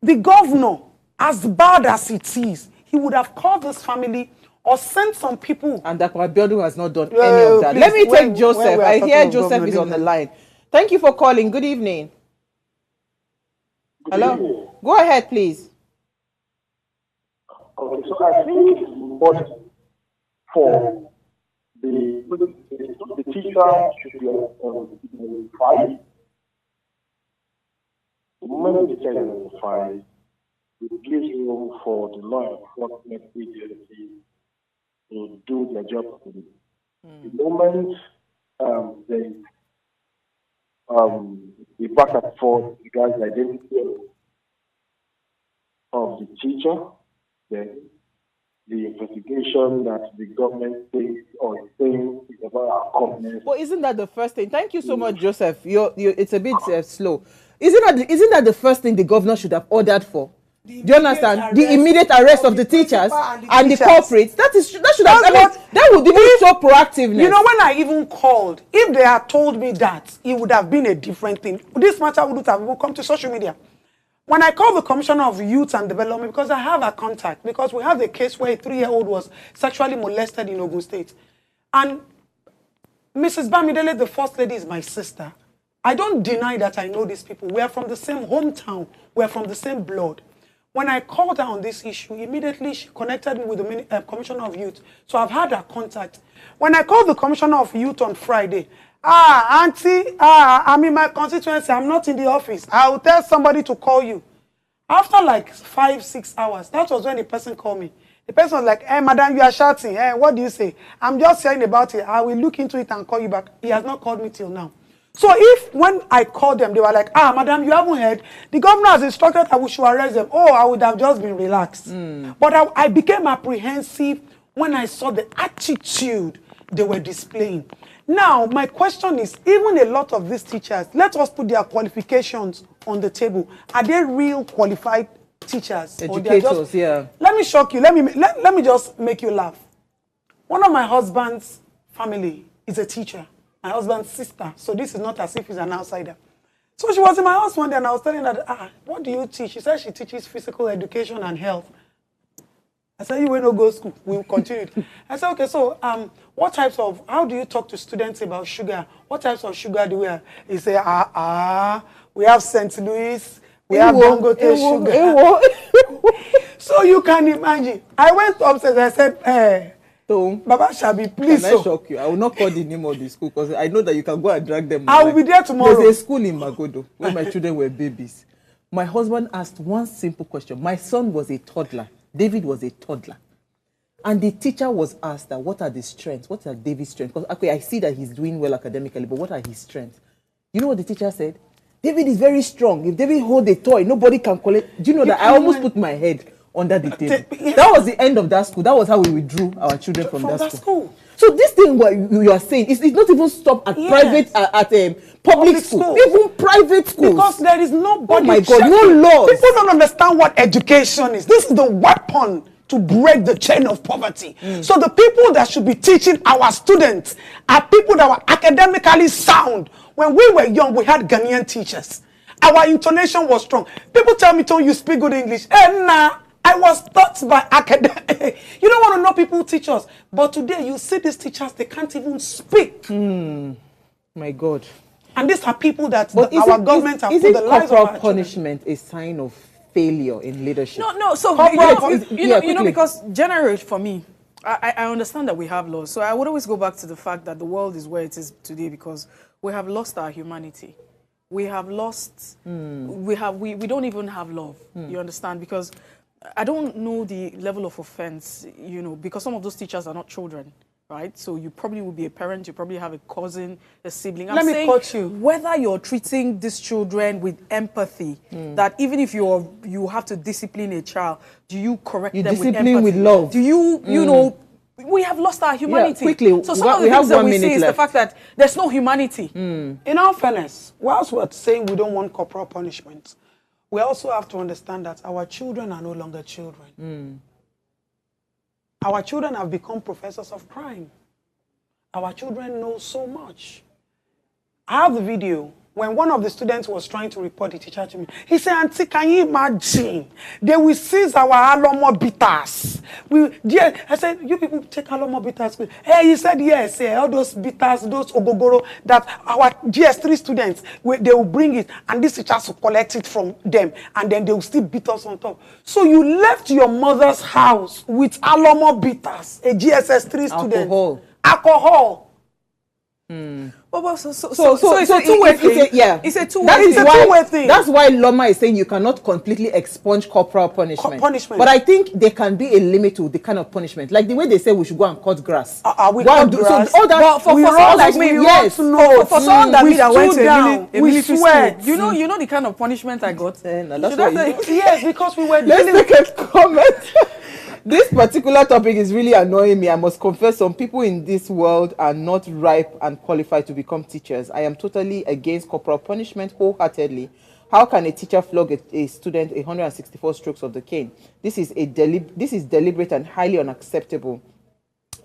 [SPEAKER 14] the governor, as bad as it is, he would have called this family or sent some people. And Dr. Abiodun has not done any of that.
[SPEAKER 2] Please, let me take Joseph. I hear Joseph is on the line. Thank you for calling. Good evening. Hello. Go ahead, please.
[SPEAKER 15] Okay, so I think it's important for the teacher should be notified. The moment the teacher is notified, it gives room for the law enforcement agency to do their job. The moment there is the back and forth regarding the identity of the teacher, then the investigation that the government takes or is saying is about our company.
[SPEAKER 2] Well, isn't that the first thing? Thank you so much, Joseph. It's a bit slow. Isn't that the first thing the governor should have ordered for? Do you understand? The immediate arrest of the teachers and the culprits. That should have. That would be so proactiveness.
[SPEAKER 14] You know, when I even called, if they had told me that, it would have been a different thing. This matter wouldn't have even come to social media. When I called the Commissioner of Youth and Development, because I have a contact, because we have a case where a 3-year-old was sexually molested in Ogun State. And Mrs. Bamidele, the first lady, is my sister. I don't deny that I know these people. We are from the same hometown. We are from the same blood. When I called her on this issue, immediately she connected me with the Commissioner of Youth. So I've had her contact. When I called the Commissioner of Youth on Friday, Auntie, I'm in my constituency. I'm not in the office. I will tell somebody to call you. After like 5-6 hours, that was when the person called me. The person was like, hey, madam, you are shouting. Hey, what do you say? I'm just hearing about it. I will look into it and call you back. He has not called me till now. So if when I called them, they were like, madam, you haven't heard. The governor has instructed that we should arrest them. Oh, I would have just been relaxed. But I became apprehensive when I saw the attitude they were displaying. Now, my question is, even a lot of these teachers, let us put their qualifications on the table. Are they real qualified teachers?
[SPEAKER 2] Educators, yeah.
[SPEAKER 14] Let me shock you. Let me just make you laugh. One of my husband's family is a teacher. My husband's sister. So this is not as if he's an outsider. So she was in my house one day and I was telling her, what do you teach? She said she teaches physical education and health. I said, you will not go to school. We'll continue. I said, okay, so how do you talk to students about sugar? What types of sugar do we have? He said, we have St. Louis, we have Dangote sugar. So you can imagine. I went upstairs, I said, hey, Baba Shabi, please.
[SPEAKER 2] Can I shock you? I will not call the name of the school because I know that you can go and drag them.
[SPEAKER 14] I will be there tomorrow.
[SPEAKER 2] There's a school in Magodo where my children were babies. My husband asked one simple question. My son was a toddler. David was a toddler. And the teacher was asked that what are the strengths? What are David's strengths? Because, okay, I see that he's doing well academically, but what are his strengths? You know what the teacher said? David is very strong. If David holds a toy, nobody can collect. Do you know that I almost put my head under the table? That was the end of that school. That was how we withdrew our children from that school. So this thing what you are saying, it's not even stopped at private, public school, even private schools.
[SPEAKER 14] Because there is nobody.
[SPEAKER 2] Oh my God, no laws.
[SPEAKER 14] People don't understand what education is. This is the weapon to break the chain of poverty. So the people that should be teaching our students are people that were academically sound. When we were young, we had Ghanaian teachers. Our intonation was strong. People tell me, you speak good English. I was taught by academics. You don't want to know people teach us. But today, you see these teachers, they can't even speak.
[SPEAKER 2] My God.
[SPEAKER 14] And these are people that our government have put the lives of our children.
[SPEAKER 2] Punishment a sign of failure in leadership?
[SPEAKER 3] No. So because generally for me, I understand that we have laws. So I would always go back to the fact that the world is where it is today because we have lost our humanity. We have lost. We don't even have love. You understand? Because I don't know the level of offense. Because some of those teachers are not children. Right, so you probably will be a parent. You probably have a cousin, a sibling.
[SPEAKER 14] Let me quote you.
[SPEAKER 3] Whether you're treating these children with empathy, that even if you have to discipline a child, do you correct them with empathy?
[SPEAKER 2] Discipline with love.
[SPEAKER 3] Do you we have lost our humanity.
[SPEAKER 2] Yeah, quickly.
[SPEAKER 3] So some of the things that we see is the fact that there's no humanity.
[SPEAKER 14] In all fairness, whilst we're saying we don't want corporal punishment, we also have to understand that our children are no longer children. Our children have become professors of crime. Our children know so much. I have the video when one of the students was trying to report the teacher to me. He said, Auntie, can you imagine? They will seize our alomo bitters. I said, you people take alomo bitters. Hey, he said, yes, all those bitters, those ogogoro, that our GS3 students, they will bring it, and these teachers will collect it from them, and then they will still beat us on top. So you left your mother's house with alomo bitters, a GSS3 student. Alcohol.
[SPEAKER 3] So it's a two-way thing. It's a
[SPEAKER 2] two-way thing. That's why Loma is saying you cannot completely expunge corporal punishment. But I think there can be a limit to the kind of punishment. Like the way they say we should go and cut grass.
[SPEAKER 3] We cut grass.
[SPEAKER 2] So all that
[SPEAKER 3] for someone like me, yes. For someone that me that went to a military school, you know the kind of punishment I got.
[SPEAKER 14] Yes, because we were.
[SPEAKER 2] Let's take a comment. This particular topic is really annoying me. I must confess, some people in this world are not ripe and qualified to become teachers. I am totally against corporal punishment wholeheartedly. How can a teacher flog a student 164 strokes of the cane? This is deliberate and highly unacceptable.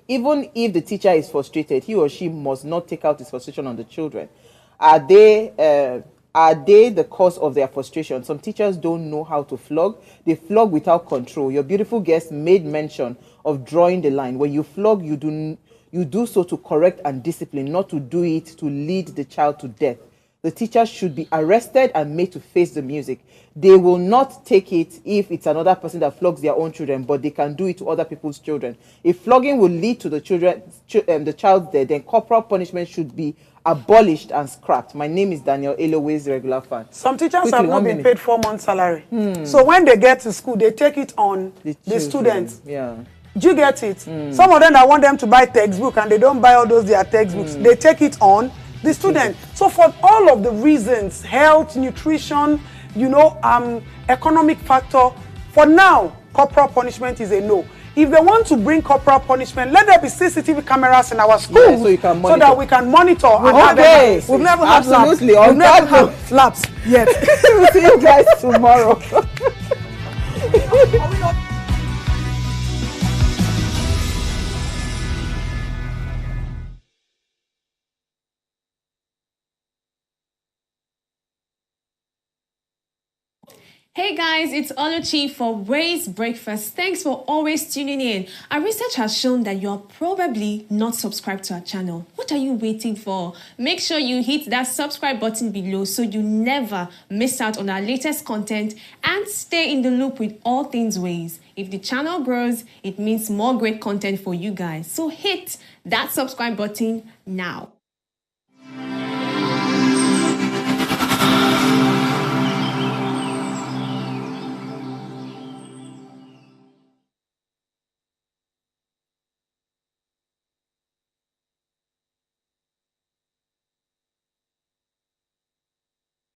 [SPEAKER 2] Even if the teacher is frustrated, he or she must not take out his frustration on the children. Are they the cause of their frustration? Some teachers don't know how to flog. They flog without control. Your beautiful guest made mention of drawing the line. When you flog, you do so to correct and discipline, not to do it to lead the child to death. The teachers should be arrested and made to face the music. They will not take it if it's another person that flogs their own children, but they can do it to other people's children. If flogging will lead to the child's death, then corporal punishment should be abolished and scrapped. My name is Daniel, WAYS regular fan.
[SPEAKER 14] Some teachers have not been paid 4 months' salary. So when they get to school, they take it on the students.
[SPEAKER 2] Yeah.
[SPEAKER 14] Do you get it? Some of them, I want them to buy textbook, and they don't buy all those their textbooks. They take it on the student. So for all of the reasons, health, nutrition, economic factor, for now, corporal punishment is a no. If they want to bring corporal punishment, let there be CCTV cameras in our schools so that we can monitor.
[SPEAKER 3] We've never had slaps. We've never had slaps yet.
[SPEAKER 2] We'll see you guys tomorrow.
[SPEAKER 1] Hey guys, it's Oluchi for WAYS Breakfast. Thanks for always tuning in. Our research has shown that you're probably not subscribed to our channel. What are you waiting for? Make sure you hit that subscribe button below so you never miss out on our latest content and stay in the loop with all things WAYS. If the channel grows, it means more great content for you guys. So hit that subscribe button now.